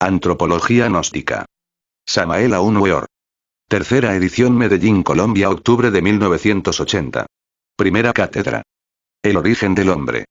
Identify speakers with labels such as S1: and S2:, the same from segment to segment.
S1: Antropología gnóstica. Samael Aun Weor. Tercera edición, Medellín, Colombia, octubre de 1980. Primera cátedra. El origen del hombre.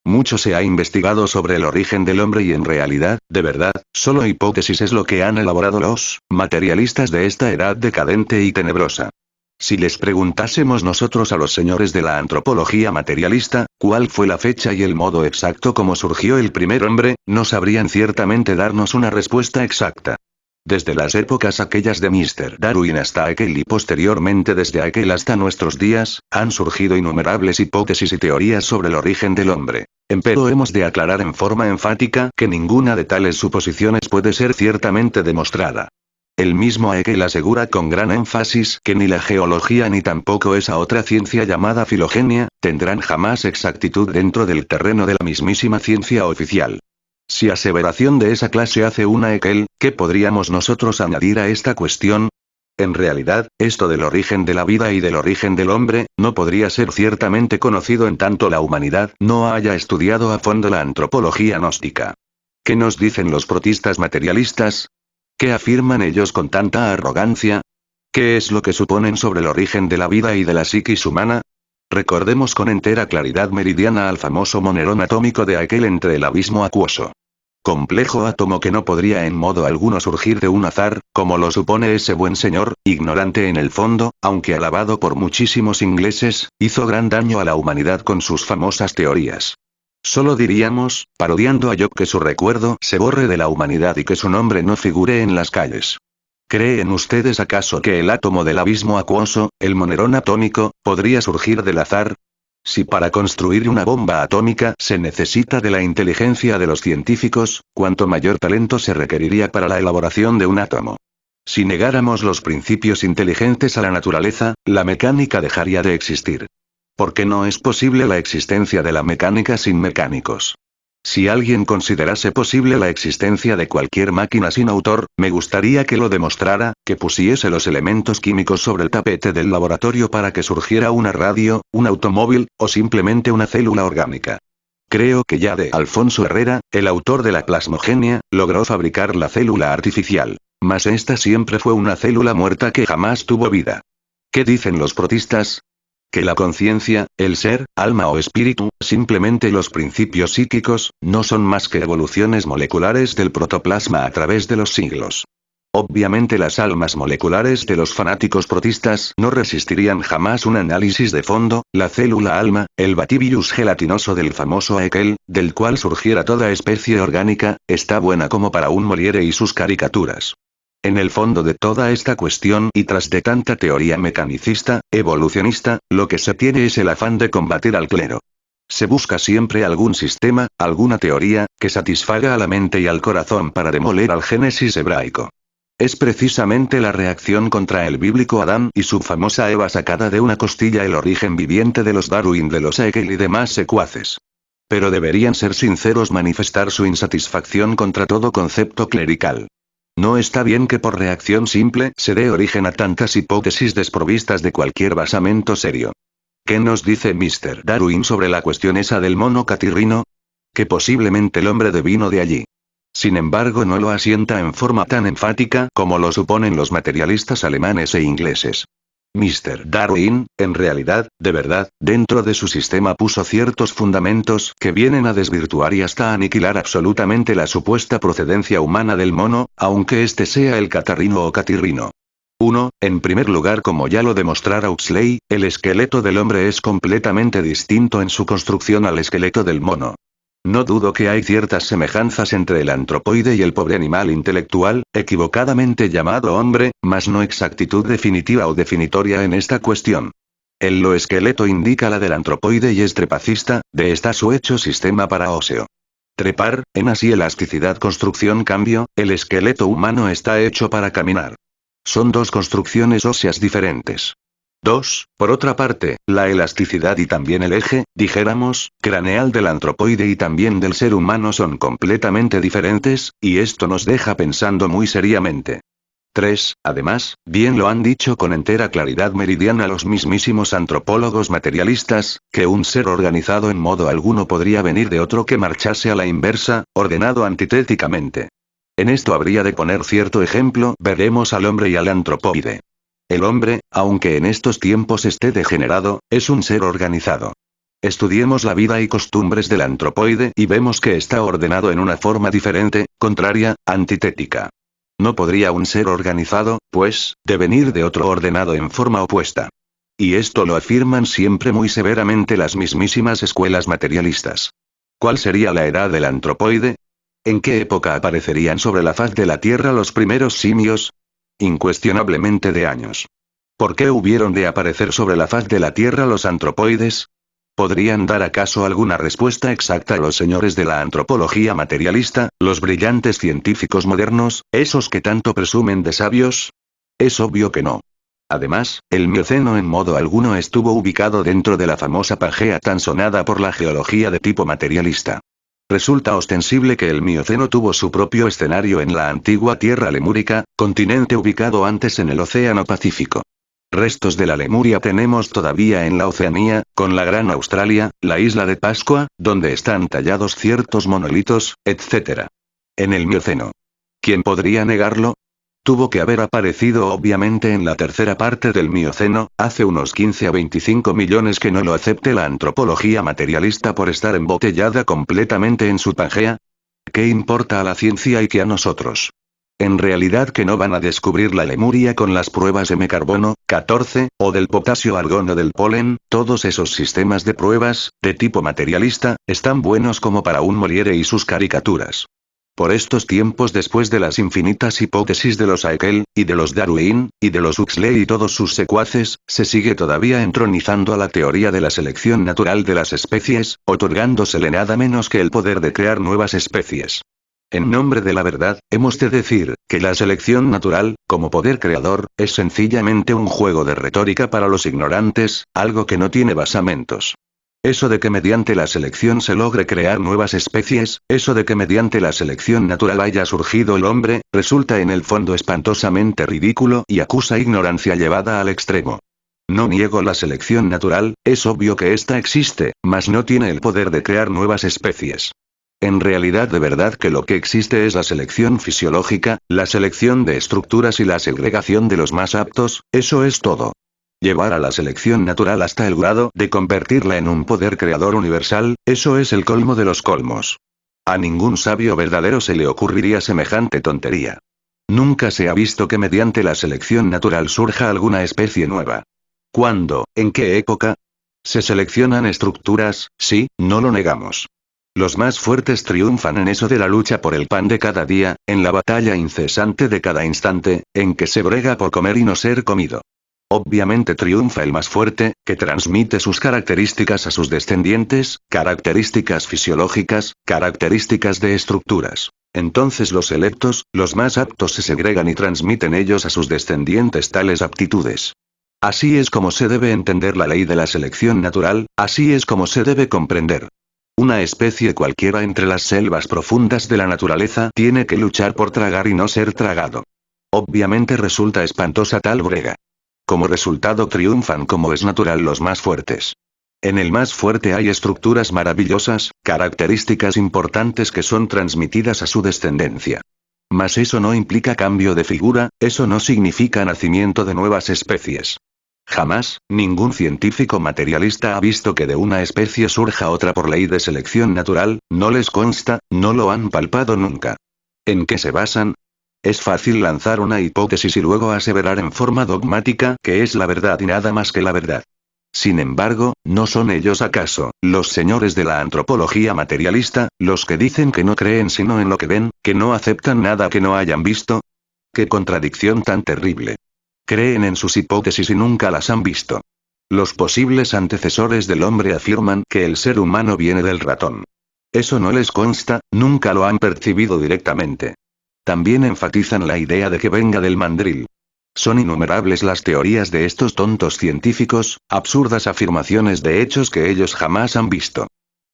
S1: Mucho se ha investigado sobre el origen del hombre y en realidad, de verdad, solo hipótesis es lo que han elaborado los materialistas de esta edad decadente y tenebrosa. Si les preguntásemos nosotros a los señores de la antropología materialista, cuál fue la fecha y el modo exacto como surgió el primer hombre, no sabrían ciertamente darnos una respuesta exacta. Desde las épocas aquellas de Mr. Darwin hasta aquel y posteriormente desde aquel hasta nuestros días, han surgido innumerables hipótesis y teorías sobre el origen del hombre. Empero hemos de aclarar en forma enfática que ninguna de tales suposiciones puede ser ciertamente demostrada. El mismo Haeckel asegura con gran énfasis que ni la geología ni tampoco esa otra ciencia llamada filogenia, tendrán jamás exactitud dentro del terreno de la mismísima ciencia oficial. Si aseveración de esa clase hace una Haeckel, ¿qué podríamos nosotros añadir a esta cuestión? En realidad, esto del origen de la vida y del origen del hombre, no podría ser ciertamente conocido en tanto la humanidad no haya estudiado a fondo la antropología gnóstica. ¿Qué nos dicen los protistas materialistas? ¿Qué afirman ellos con tanta arrogancia? ¿Qué es lo que suponen sobre el origen de la vida y de la psiquis humana? Recordemos con entera claridad meridiana al famoso monerón atómico de aquel entre el abismo acuoso. Complejo átomo que no podría en modo alguno surgir de un azar, como lo supone ese buen señor, ignorante en el fondo, aunque alabado por muchísimos ingleses, hizo gran daño a la humanidad con sus famosas teorías. Solo diríamos, parodiando a Job, que su recuerdo se borre de la humanidad y que su nombre no figure en las calles. ¿Creen ustedes acaso que el átomo del abismo acuoso, el monerón atómico, podría surgir del azar? Si para construir una bomba atómica se necesita de la inteligencia de los científicos, cuánto mayor talento se requeriría para la elaboración de un átomo. Si negáramos los principios inteligentes a la naturaleza, la mecánica dejaría de existir. Porque no es posible la existencia de la mecánica sin mecánicos. Si alguien considerase posible la existencia de cualquier máquina sin autor, me gustaría que lo demostrara, que pusiese los elementos químicos sobre el tapete del laboratorio para que surgiera una radio, un automóvil, o simplemente una célula orgánica. Creo que ya de Alfonso Herrera, el autor de la plasmogenia, logró fabricar la célula artificial. Mas esta siempre fue una célula muerta que jamás tuvo vida. ¿Qué dicen los protistas? Que la conciencia, el ser, alma o espíritu, simplemente los principios psíquicos, no son más que evoluciones moleculares del protoplasma a través de los siglos. Obviamente las almas moleculares de los fanáticos protistas no resistirían jamás un análisis de fondo, la célula alma, el bativirus gelatinoso del famoso Haeckel, del cual surgiera toda especie orgánica, está buena como para un Molière y sus caricaturas. En el fondo de toda esta cuestión y tras de tanta teoría mecanicista, evolucionista, lo que se tiene es el afán de combatir al clero. Se busca siempre algún sistema, alguna teoría, que satisfaga a la mente y al corazón para demoler al Génesis hebraico. Es precisamente la reacción contra el bíblico Adán y su famosa Eva sacada de una costilla el origen viviente de los Darwin, de los Haeckel y demás secuaces. Pero deberían ser sinceros, manifestar su insatisfacción contra todo concepto clerical. No está bien que por reacción simple se dé origen a tantas hipótesis desprovistas de cualquier basamento serio. ¿Qué nos dice Mr. Darwin sobre la cuestión esa del mono catirrino? Que posiblemente el hombre devino de allí. Sin embargo, no lo asienta en forma tan enfática como lo suponen los materialistas alemanes e ingleses. Mr. Darwin, en realidad, de verdad, dentro de su sistema puso ciertos fundamentos que vienen a desvirtuar y hasta aniquilar absolutamente la supuesta procedencia humana del mono, aunque este sea el catarrino o catirrino. 1. En primer lugar, como ya lo demostrara Huxley, el esqueleto del hombre es completamente distinto en su construcción al esqueleto del mono. No dudo que hay ciertas semejanzas entre el antropoide y el pobre animal intelectual, equivocadamente llamado hombre, mas no exactitud definitiva o definitoria en esta cuestión. El esqueleto indica la del antropoide y es trepacista, de esta su hecho sistema paraóseo. Trepar, en así elasticidad construcción cambio, el esqueleto humano está hecho para caminar. Son dos construcciones óseas diferentes. 2. Por otra parte, la elasticidad y también el eje, dijéramos, craneal del antropoide y también del ser humano son completamente diferentes, y esto nos deja pensando muy seriamente. 3. Además, bien lo han dicho con entera claridad meridiana los mismísimos antropólogos materialistas, que un ser organizado en modo alguno podría venir de otro que marchase a la inversa, ordenado antitéticamente. En esto habría de poner cierto ejemplo, veremos al hombre y al antropoide. El hombre, aunque en estos tiempos esté degenerado, es un ser organizado. Estudiemos la vida y costumbres del antropoide y vemos que está ordenado en una forma diferente, contraria, antitética. No podría un ser organizado, pues, devenir de otro ordenado en forma opuesta. Y esto lo afirman siempre muy severamente las mismísimas escuelas materialistas. ¿Cuál sería la edad del antropoide? ¿En qué época aparecerían sobre la faz de la Tierra los primeros simios? Incuestionablemente de años. ¿Por qué hubieron de aparecer sobre la faz de la Tierra los antropoides? ¿Podrían dar acaso alguna respuesta exacta los señores de la antropología materialista, los brillantes científicos modernos, esos que tanto presumen de sabios? Es obvio que no. Además, el Mioceno en modo alguno estuvo ubicado dentro de la famosa Pangea tan sonada por la geología de tipo materialista. Resulta ostensible que el Mioceno tuvo su propio escenario en la antigua Tierra Lemúrica, continente ubicado antes en el Océano Pacífico. Restos de la Lemuria tenemos todavía en la Oceanía, con la Gran Australia, la isla de Pascua, donde están tallados ciertos monolitos, etc. En el Mioceno. ¿Quién podría negarlo? Tuvo que haber aparecido obviamente en la tercera parte del Mioceno, hace unos 15 a 25 millones, que no lo acepte la antropología materialista por estar embotellada completamente en su Pangea. ¿Qué importa a la ciencia y qué a nosotros? En realidad que no van a descubrir la Lemuria con las pruebas M-carbono, 14, o del potasio-argono del polen, todos esos sistemas de pruebas, de tipo materialista, están buenos como para un Molière y sus caricaturas. Por estos tiempos, después de las infinitas hipótesis de los Haeckel, y de los Darwin, y de los Huxley y todos sus secuaces, se sigue todavía entronizando a la teoría de la selección natural de las especies, otorgándosele nada menos que el poder de crear nuevas especies. En nombre de la verdad, hemos de decir, que la selección natural, como poder creador, es sencillamente un juego de retórica para los ignorantes, algo que no tiene basamentos. Eso de que mediante la selección se logre crear nuevas especies, eso de que mediante la selección natural haya surgido el hombre, resulta en el fondo espantosamente ridículo y acusa ignorancia llevada al extremo. No niego la selección natural, es obvio que ésta existe, mas no tiene el poder de crear nuevas especies. En realidad, de verdad que lo que existe es la selección fisiológica, la selección de estructuras y la segregación de los más aptos, eso es todo. Llevar a la selección natural hasta el grado de convertirla en un poder creador universal, eso es el colmo de los colmos. A ningún sabio verdadero se le ocurriría semejante tontería. Nunca se ha visto que mediante la selección natural surja alguna especie nueva. ¿Cuándo? ¿En qué época? Se seleccionan estructuras, sí, no lo negamos. Los más fuertes triunfan en eso de la lucha por el pan de cada día, en la batalla incesante de cada instante, en que se brega por comer y no ser comido. Obviamente triunfa el más fuerte, que transmite sus características a sus descendientes, características fisiológicas, características de estructuras. Entonces los selectos, los más aptos, se segregan y transmiten ellos a sus descendientes tales aptitudes. Así es como se debe entender la ley de la selección natural, así es como se debe comprender. Una especie cualquiera entre las selvas profundas de la naturaleza tiene que luchar por tragar y no ser tragado. Obviamente resulta espantosa tal brega. Como resultado triunfan, como es natural, los más fuertes. En el más fuerte hay estructuras maravillosas, características importantes que son transmitidas a su descendencia. Mas eso no implica cambio de figura, eso no significa nacimiento de nuevas especies. Jamás, ningún científico materialista ha visto que de una especie surja otra por ley de selección natural, no les consta, no lo han palpado nunca. ¿En qué se basan? Es fácil lanzar una hipótesis y luego aseverar en forma dogmática que es la verdad y nada más que la verdad. Sin embargo, ¿no son ellos acaso, los señores de la antropología materialista, los que dicen que no creen sino en lo que ven, que no aceptan nada que no hayan visto? ¡Qué contradicción tan terrible! Creen en sus hipótesis y nunca las han visto. Los posibles antecesores del hombre afirman que el ser humano viene del ratón. Eso no les consta, nunca lo han percibido directamente. También enfatizan la idea de que venga del mandril. Son innumerables las teorías de estos tontos científicos, absurdas afirmaciones de hechos que ellos jamás han visto.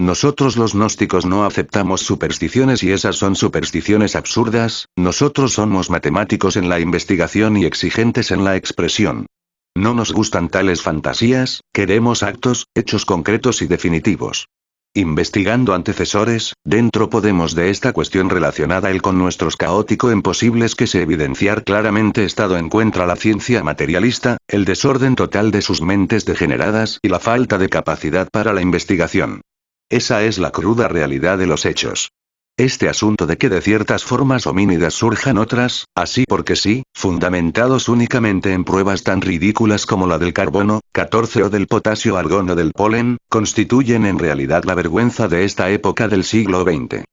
S1: Nosotros los gnósticos no aceptamos supersticiones y esas son supersticiones absurdas, nosotros somos matemáticos en la investigación y exigentes en la expresión. No nos gustan tales fantasías, queremos actos, hechos concretos y definitivos. Investigando antecesores, dentro podemos de esta cuestión relacionada el con nuestros caótico en posibles que se evidenciar claramente estado encuentra la ciencia materialista, el desorden total de sus mentes degeneradas y la falta de capacidad para la investigación. Esa es la cruda realidad de los hechos. Este asunto de que de ciertas formas homínidas surjan otras, así porque sí, fundamentados únicamente en pruebas tan ridículas como la del carbono, 14 o del potasio argón o del polen, constituyen en realidad la vergüenza de esta época del siglo XX.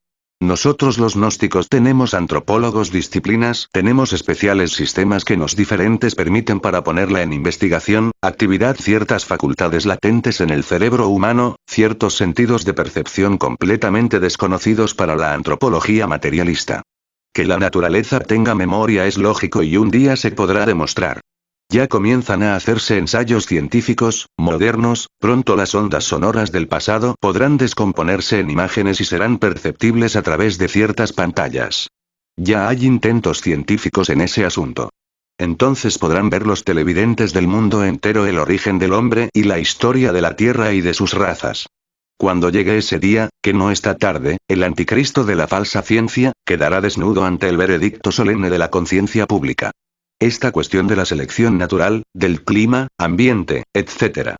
S1: Nosotros los gnósticos tenemos antropólogos disciplinas, tenemos especiales sistemas que nos diferentes permiten para ponerla en investigación, actividad ciertas facultades latentes en el cerebro humano, ciertos sentidos de percepción completamente desconocidos para la antropología materialista. Que la naturaleza tenga memoria es lógico y un día se podrá demostrar. Ya comienzan a hacerse ensayos científicos, modernos, pronto las ondas sonoras del pasado podrán descomponerse en imágenes y serán perceptibles a través de ciertas pantallas. Ya hay intentos científicos en ese asunto. Entonces podrán ver los televidentes del mundo entero el origen del hombre y la historia de la Tierra y de sus razas. Cuando llegue ese día, que no está tarde, el anticristo de la falsa ciencia, quedará desnudo ante el veredicto solemne de la conciencia pública. Esta cuestión de la selección natural, del clima, ambiente, etc.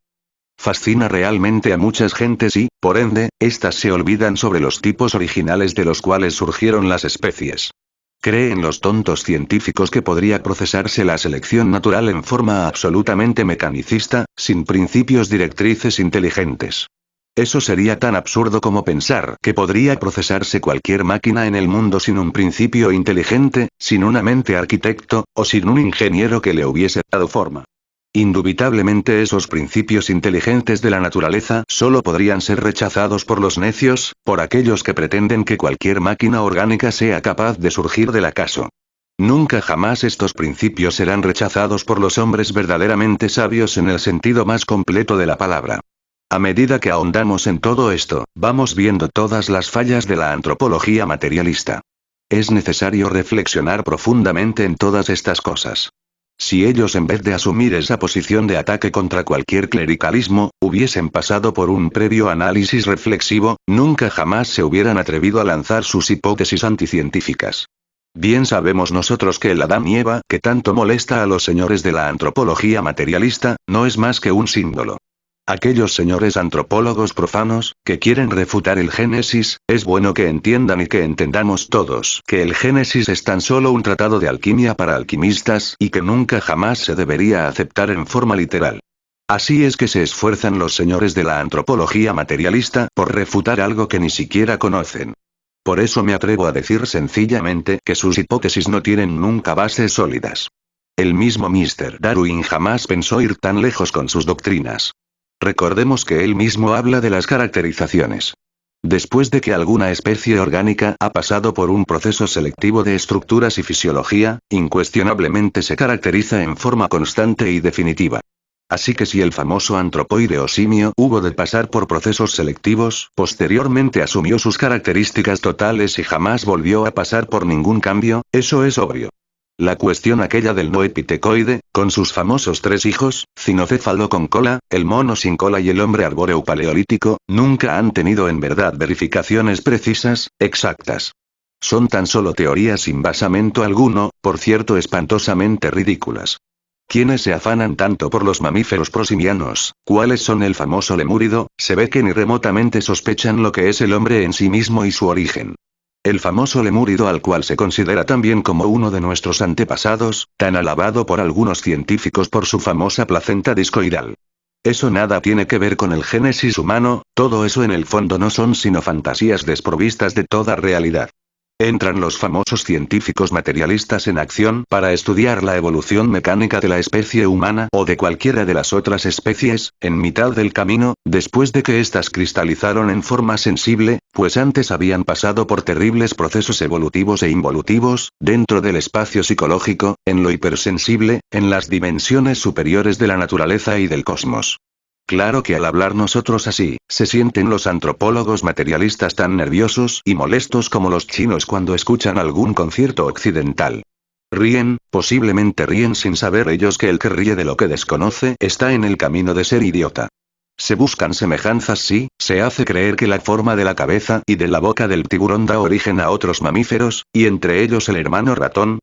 S1: fascina realmente a muchas gentes y, por ende, éstas se olvidan sobre los tipos originales de los cuales surgieron las especies. Creen los tontos científicos que podría procesarse la selección natural en forma absolutamente mecanicista, sin principios directrices inteligentes. Eso sería tan absurdo como pensar que podría procesarse cualquier máquina en el mundo sin un principio inteligente, sin una mente arquitecto, o sin un ingeniero que le hubiese dado forma. Indubitablemente esos principios inteligentes de la naturaleza solo podrían ser rechazados por los necios, por aquellos que pretenden que cualquier máquina orgánica sea capaz de surgir del acaso. Nunca jamás estos principios serán rechazados por los hombres verdaderamente sabios en el sentido más completo de la palabra. A medida que ahondamos en todo esto, vamos viendo todas las fallas de la antropología materialista. Es necesario reflexionar profundamente en todas estas cosas. Si ellos en vez de asumir esa posición de ataque contra cualquier clericalismo, hubiesen pasado por un previo análisis reflexivo, nunca jamás se hubieran atrevido a lanzar sus hipótesis anticientíficas. Bien sabemos nosotros que el Adán y Eva que tanto molesta a los señores de la antropología materialista, no es más que un símbolo. Aquellos señores antropólogos profanos, que quieren refutar el Génesis, es bueno que entiendan y que entendamos todos que el Génesis es tan solo un tratado de alquimia para alquimistas y que nunca jamás se debería aceptar en forma literal. Así es que se esfuerzan los señores de la antropología materialista por refutar algo que ni siquiera conocen. Por eso me atrevo a decir sencillamente que sus hipótesis no tienen nunca bases sólidas. El mismo Mr. Darwin jamás pensó ir tan lejos con sus doctrinas. Recordemos que él mismo habla de las caracterizaciones. Después de que alguna especie orgánica ha pasado por un proceso selectivo de estructuras y fisiología, incuestionablemente se caracteriza en forma constante y definitiva. Así que si el famoso antropoide o simio hubo de pasar por procesos selectivos, posteriormente asumió sus características totales y jamás volvió a pasar por ningún cambio, eso es obvio. La cuestión aquella del noepitecoide, con sus famosos 3 hijos, cinocéfalo con cola, el mono sin cola y el hombre arbóreo paleolítico, nunca han tenido en verdad verificaciones precisas, exactas. Son tan solo teorías sin basamento alguno, por cierto espantosamente ridículas. ¿Quiénes se afanan tanto por los mamíferos prosimianos, cuáles son el famoso lemúrido? Se ve que ni remotamente sospechan lo que es el hombre en sí mismo y su origen. El famoso lemúrido al cual se considera también como uno de nuestros antepasados, tan alabado por algunos científicos por su famosa placenta discoidal. Eso nada tiene que ver con el génesis humano, todo eso en el fondo no son sino fantasías desprovistas de toda realidad. Entran los famosos científicos materialistas en acción para estudiar la evolución mecánica de la especie humana o de cualquiera de las otras especies, en mitad del camino, después de que éstas cristalizaron en forma sensible, pues antes habían pasado por terribles procesos evolutivos e involutivos, dentro del espacio psicológico, en lo hipersensible, en las dimensiones superiores de la naturaleza y del cosmos. Claro que al hablar nosotros así, se sienten los antropólogos materialistas tan nerviosos y molestos como los chinos cuando escuchan algún concierto occidental. Ríen, posiblemente ríen sin saber ellos que el que ríe de lo que desconoce está en el camino de ser idiota. Se buscan semejanzas sí, se hace creer que la forma de la cabeza y de la boca del tiburón da origen a otros mamíferos, y entre ellos el hermano ratón,